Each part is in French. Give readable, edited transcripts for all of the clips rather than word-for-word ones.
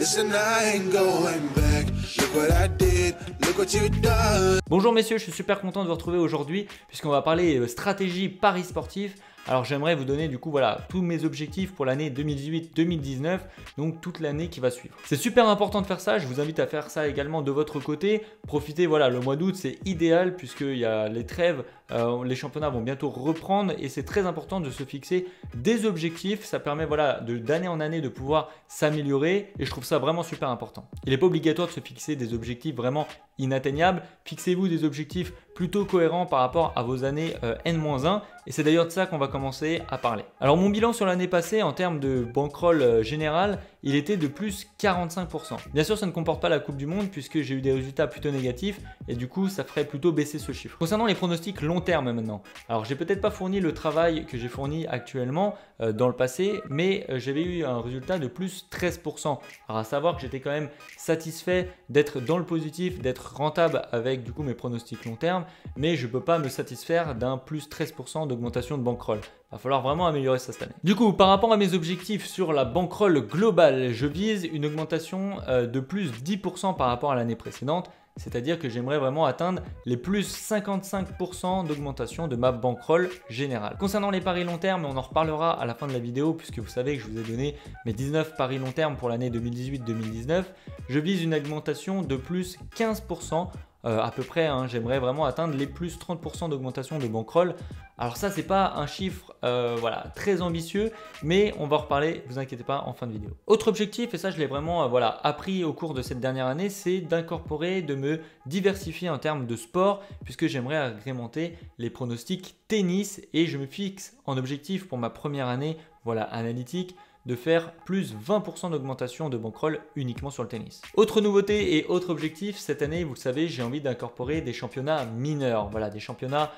Listen, I ain't going back. Look what I did, look what you done. Bonjour messieurs, je suis super content de vous retrouver aujourd'hui puisqu'on va parler stratégie paris sportif. Alors j'aimerais vous donner du coup voilà tous mes objectifs pour l'année 2018-2019, donc toute l'année qui va suivre. C'est super important de faire ça, je vous invite à faire ça également de votre côté. Profitez, voilà, le mois d'août c'est idéal puisqu'il y a les trêves, les championnats vont bientôt reprendre et c'est très important de se fixer des objectifs. Ça permet voilà d'année en année de pouvoir s'améliorer et je trouve ça vraiment super important. Il n'est pas obligatoire de se fixer des objectifs vraiment inatteignables. Fixez-vous des objectifs plutôt cohérents par rapport à vos années N-1 et c'est d'ailleurs de ça qu'on va commencer à parler. Alors mon bilan sur l'année passée en termes de bankroll général, il était de plus 45%. Bien sûr ça ne comporte pas la Coupe du Monde puisque j'ai eu des résultats plutôt négatifs et du coup ça ferait plutôt baisser ce chiffre. Concernant les pronostics long terme maintenant, alors j'ai peut-être pas fourni le travail que j'ai fourni actuellement dans le passé, mais j'avais eu un résultat de plus 13%. Alors à savoir que j'étais quand même satisfait d'être dans le positif, d'être rentable avec du coup mes pronostics long terme, mais je ne peux pas me satisfaire d'un plus 13% d'augmentation de bankroll. Il va falloir vraiment améliorer ça cette année. Du coup, par rapport à mes objectifs sur la bankroll globale, je vise une augmentation de plus 10% par rapport à l'année précédente. C'est-à-dire que j'aimerais vraiment atteindre les plus 55% d'augmentation de ma bankroll générale. Concernant les paris long terme, on en reparlera à la fin de la vidéo puisque vous savez que je vous ai donné mes 19 paris long terme pour l'année 2018-2019. Je vise une augmentation de plus 15%. À peu près, hein, j'aimerais vraiment atteindre les plus 30% d'augmentation de bankroll. Alors ça, c'est pas un chiffre voilà, très ambitieux, mais on va en reparler, vous inquiétez pas, en fin de vidéo. Autre objectif, et ça je l'ai vraiment voilà, appris au cours de cette dernière année, c'est d'incorporer, de me diversifier en termes de sport, puisque j'aimerais agrémenter les pronostics tennis et je me fixe en objectif pour ma première année voilà, analytique, de faire plus 20% d'augmentation de bankroll uniquement sur le tennis. Autre nouveauté et autre objectif, cette année, vous le savez, j'ai envie d'incorporer des championnats mineurs. Voilà, des championnats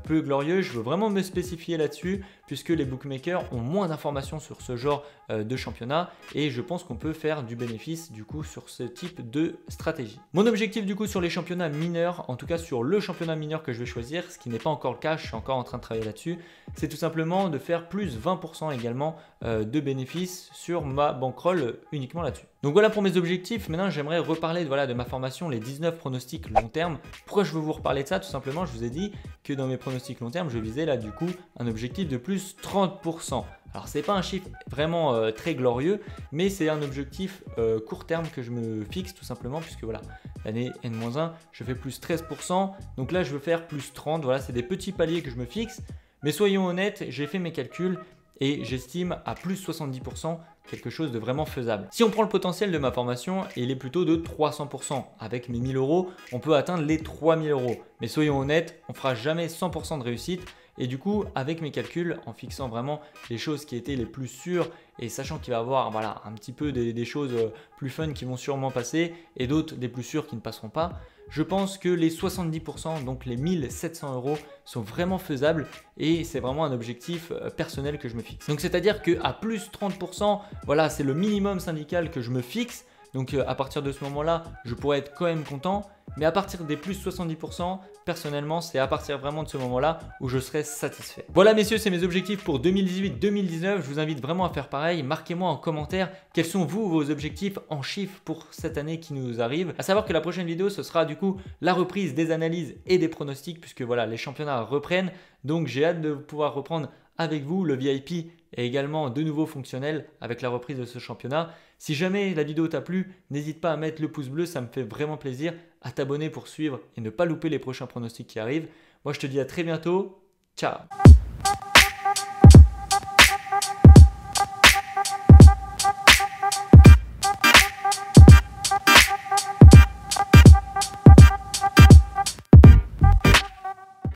peu glorieux. Je veux vraiment me spécifier là-dessus puisque les bookmakers ont moins d'informations sur ce genre de championnat et je pense qu'on peut faire du bénéfice du coup sur ce type de stratégie. Mon objectif du coup sur les championnats mineurs, en tout cas sur le championnat mineur que je vais choisir, ce qui n'est pas encore le cas, je suis encore en train de travailler là-dessus, c'est tout simplement de faire plus 20% également de bénéfices sur ma bankroll uniquement là-dessus. Donc voilà pour mes objectifs. Maintenant, j'aimerais reparler voilà, de ma formation, les 19 pronostics long terme. Pourquoi je veux vous reparler de ça? Tout simplement, je vous ai dit que dans mes pronostics long terme, je visais là du coup un objectif de plus 30%. Alors, ce n'est pas un chiffre vraiment très glorieux, mais c'est un objectif court terme que je me fixe tout simplement, puisque voilà, l'année N-1, je fais plus 13%. Donc là, je veux faire plus 30%. Voilà, c'est des petits paliers que je me fixe. Mais soyons honnêtes, j'ai fait mes calculs et j'estime à plus 70% quelque chose de vraiment faisable. Si on prend le potentiel de ma formation, il est plutôt de 300%. Avec mes 1000 €, on peut atteindre les 3000 €. Mais soyons honnêtes, on ne fera jamais 100% de réussite. Et du coup, avec mes calculs, en fixant vraiment les choses qui étaient les plus sûres et sachant qu'il va y avoir voilà, un petit peu des choses plus fun qui vont sûrement passer et d'autres des plus sûres qui ne passeront pas, je pense que les 70%, donc les 1700 € sont vraiment faisables et c'est vraiment un objectif personnel que je me fixe. Donc c'est-à-dire qu'à plus 30%, voilà, c'est le minimum syndical que je me fixe. Donc à partir de ce moment-là, je pourrais être quand même content. Mais à partir des plus 70%, personnellement, c'est à partir vraiment de ce moment-là où je serai satisfait. Voilà messieurs, c'est mes objectifs pour 2018-2019. Je vous invite vraiment à faire pareil. Marquez-moi en commentaire quels sont vos objectifs en chiffres pour cette année qui nous arrive. À savoir que la prochaine vidéo, ce sera du coup la reprise des analyses et des pronostics puisque voilà, les championnats reprennent. Donc j'ai hâte de pouvoir reprendre avec vous le VIP est également de nouveau fonctionnel avec la reprise de ce championnat. Si jamais la vidéo t'a plu, n'hésite pas à mettre le pouce bleu, ça me fait vraiment plaisir, à t'abonner pour suivre et ne pas louper les prochains pronostics qui arrivent. Moi je te dis à très bientôt, ciao.